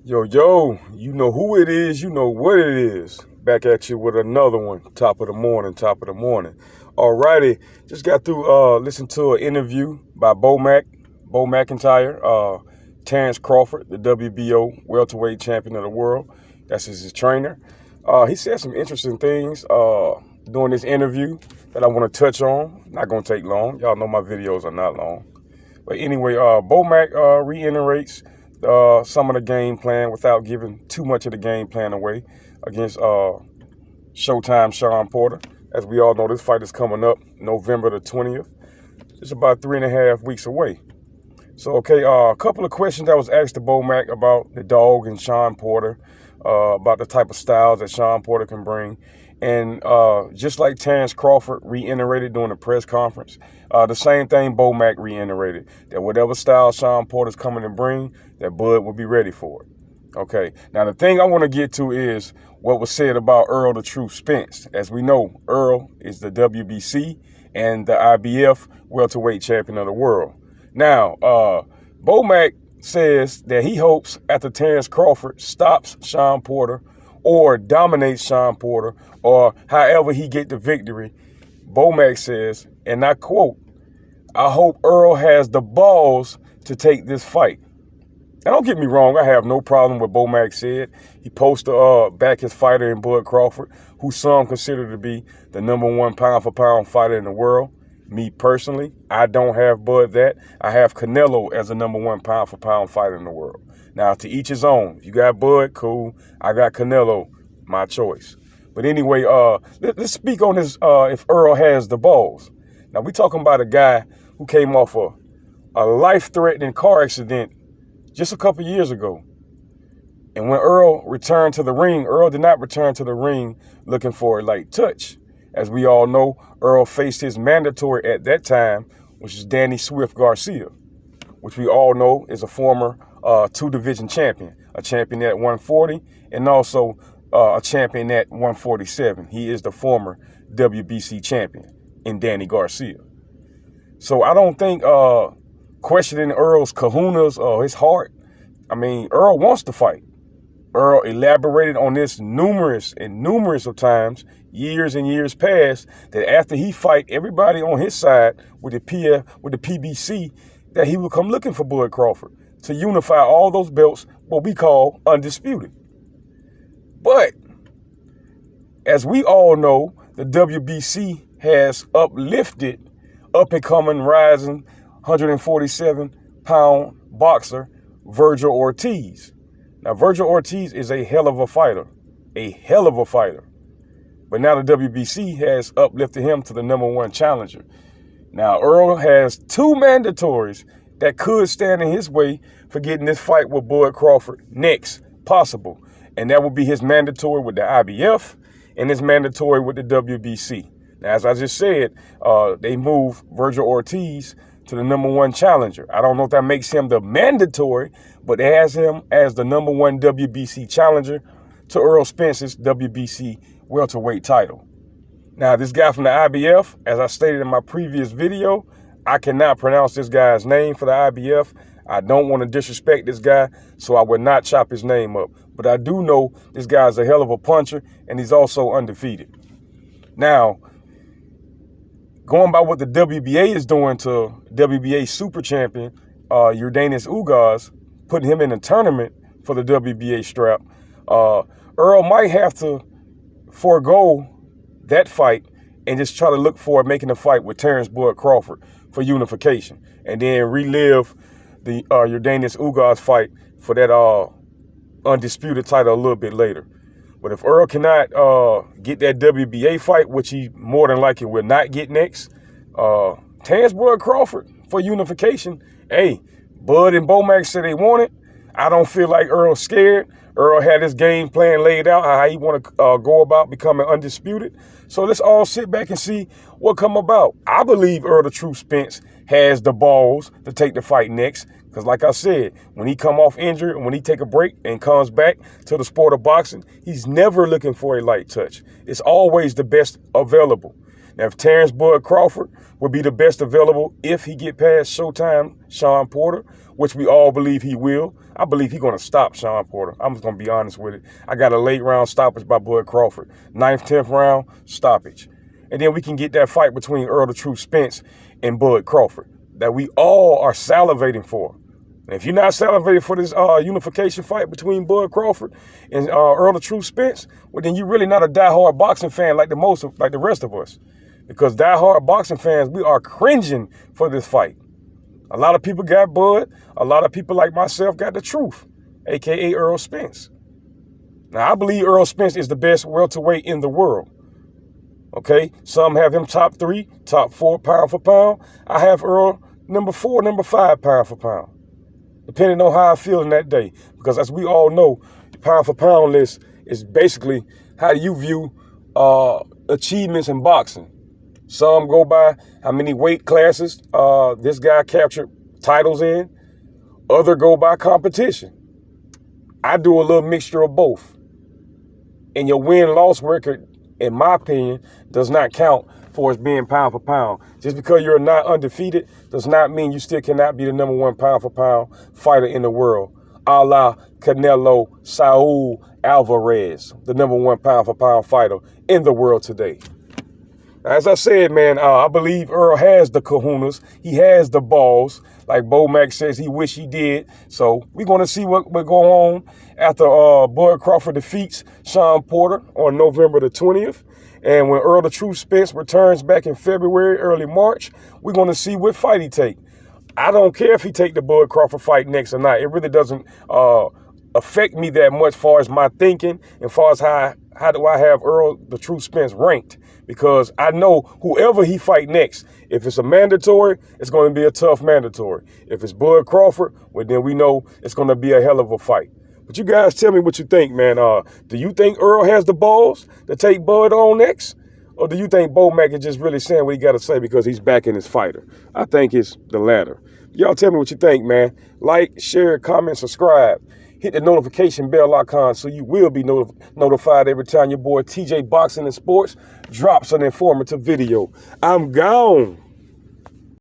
Yo, you know who it is, you know what it is. Back at you with another one, top of the morning. Alrighty, just got through listening to an interview by Bomack, MaCintyre, Terrence Crawford, the WBO welterweight champion of the world. That's his trainer. He said some interesting things during this interview that I want to touch on. Not going to take long. Y'all know my videos are not long. But anyway, Bomack reiterates some of the game plan without giving too much of the game plan away against Showtime Shawn Porter. As we all know, this fight is coming up November the 20th. It's about 3.5 weeks away. So, a couple of questions that was asked to Bomack about the dog and Shawn Porter, about the type of styles that Shawn Porter can bring. And just like Terrence Crawford reiterated during the press conference, the same thing Bomack reiterated, that whatever style Shawn Porter's coming to bring, that Bud will be ready for it. Okay, now the thing I want to get to is what was said about Errol the Truth Spence. As we know, Errol is the WBC and the IBF welterweight champion of the world. Now, Bomack says that he hopes after Terrence Crawford stops Shawn Porter or dominates Shawn Porter, or however he get the victory, Bomack says, and I quote, "I hope Errol has the balls to take this fight." Now, don't get me wrong, I have no problem with what Bomack said. He posted back his fighter in Bud Crawford, who some consider to be the #1 pound-for-pound fighter in the world. Me personally, I don't have Bud that. I have Canelo as the #1 pound-for-pound fighter in the world. Now, to each his own. If you got Bud, cool. I got Canelo, my choice. But anyway, let's speak on this, if Errol has the balls. Now, we're talking about a guy who came off a life-threatening car accident just a couple years ago. And when Errol returned to the ring, Errol did not return to the ring looking for a light touch. As we all know, Errol faced his mandatory at that time, which is Danny Swift Garcia, which we all know is a former two-division champion, a champion at 140 and also a champion at 147. He is the former WBC champion in Danny Garcia. So I don't think questioning Errol's kahunas or his heart. I mean, Errol wants to fight. Errol elaborated on this numerous of times, years and years past, that after he fight everybody on his side with the PBC, that he will come looking for Bud Crawford to unify all those belts, what we call undisputed. But as we all know, the WBC has uplifted up-and-coming, rising 147-pound boxer Virgil Ortiz. Now, Virgil Ortiz is a hell of a fighter. But now the WBC has uplifted him to the #1 challenger. Now, Errol has two mandatories that could stand in his way for getting this fight with Bud Crawford next possible. And that would be his mandatory with the IBF and his mandatory with the WBC. Now, as I just said, they moved Virgil Ortiz to the #1 challenger. I don't know if that makes him the mandatory, but it has him as the #1 WBC challenger to Errol Spence's WBC welterweight title. Now, this guy from the IBF, as I stated in my previous video, I cannot pronounce this guy's name for the IBF. I don't want to disrespect this guy, so I would not chop his name up. But I do know this guy's a hell of a puncher, and he's also undefeated. Now, going by what the WBA is doing to WBA super champion Yordenis Ugas, putting him in a tournament for the WBA strap, Errol might have to forego that fight and just try to look for making a fight with Terrence Bud Crawford for unification, and then relive the Yordenis Ugas fight for that undisputed title a little bit later. But if Errol cannot get that WBA fight, which he more than likely will not get next, Terrence Bud Crawford for unification. Hey, Bud and Bomack said they want it. I don't feel like Errol's scared. Errol had his game plan laid out, how he want to go about becoming undisputed. So let's all sit back and see what come about. I believe Errol the Truth Spence has the balls to take the fight next. Because like I said, when he come off injured and when he take a break and comes back to the sport of boxing, he's never looking for a light touch. It's always the best available. Now, if Terrence Bud Crawford would be the best available if he get past Showtime Shawn Porter, which we all believe he will, I believe he's going to stop Shawn Porter. I'm just going to be honest with it. I got a late round stoppage by Bud Crawford. 9th, 10th round stoppage. And then we can get that fight between Errol the Truth Spence and Bud Crawford that we all are salivating for. And if you're not salivating for this unification fight between Bud Crawford and Errol the Truth Spence, well, then you're really not a diehard boxing fan like the rest of us. Because diehard boxing fans, we are cringing for this fight. A lot of people got Bud. A lot of people like myself got the Truth, a.k.a. Errol Spence. Now, I believe Errol Spence is the best welterweight in the world. Okay? Some have him top 3, top 4 pound for pound. I have Errol number 4, number 5 pound for pound, depending on how I feel in that day. Because as we all know, the pound for pound list is basically how you view achievements in boxing. Some go by how many weight classes this guy captured titles in. Other go by competition. I do a little mixture of both. And your win-loss record, in my opinion, does not count for us being pound for pound. Just because you're not undefeated does not mean you still cannot be the number 1 pound for pound fighter in the world. A la Canelo Saul Alvarez, the number 1 pound for pound fighter in the world today. As I said, man, I believe Errol has the kahunas. He has the balls. Like Bomack says he wish he did. So we're going to see what will go on after Bud Crawford defeats Shawn Porter on November the 20th. And when Errol the Truth Spence returns back in February, early March, we're going to see what fight he take. I don't care if he take the Bud Crawford fight next or not. It really doesn't affect me that much as far as my thinking and far as how do I have Errol the Truth Spence ranked. Because I know whoever he fight next, if it's a mandatory, it's going to be a tough mandatory. If it's Bud Crawford, well, then we know it's going to be a hell of a fight. But you guys tell me what you think, man. Do you think Errol has the balls to take Bud on next? Or do you think Bomack is just really saying what he got to say because he's backing his fighter? I think it's the latter. Y'all tell me what you think, man. Like, share, comment, subscribe. Hit the notification bell icon so you will be notified every time your boy TJ Boxing and Sports drops an informative video. I'm gone.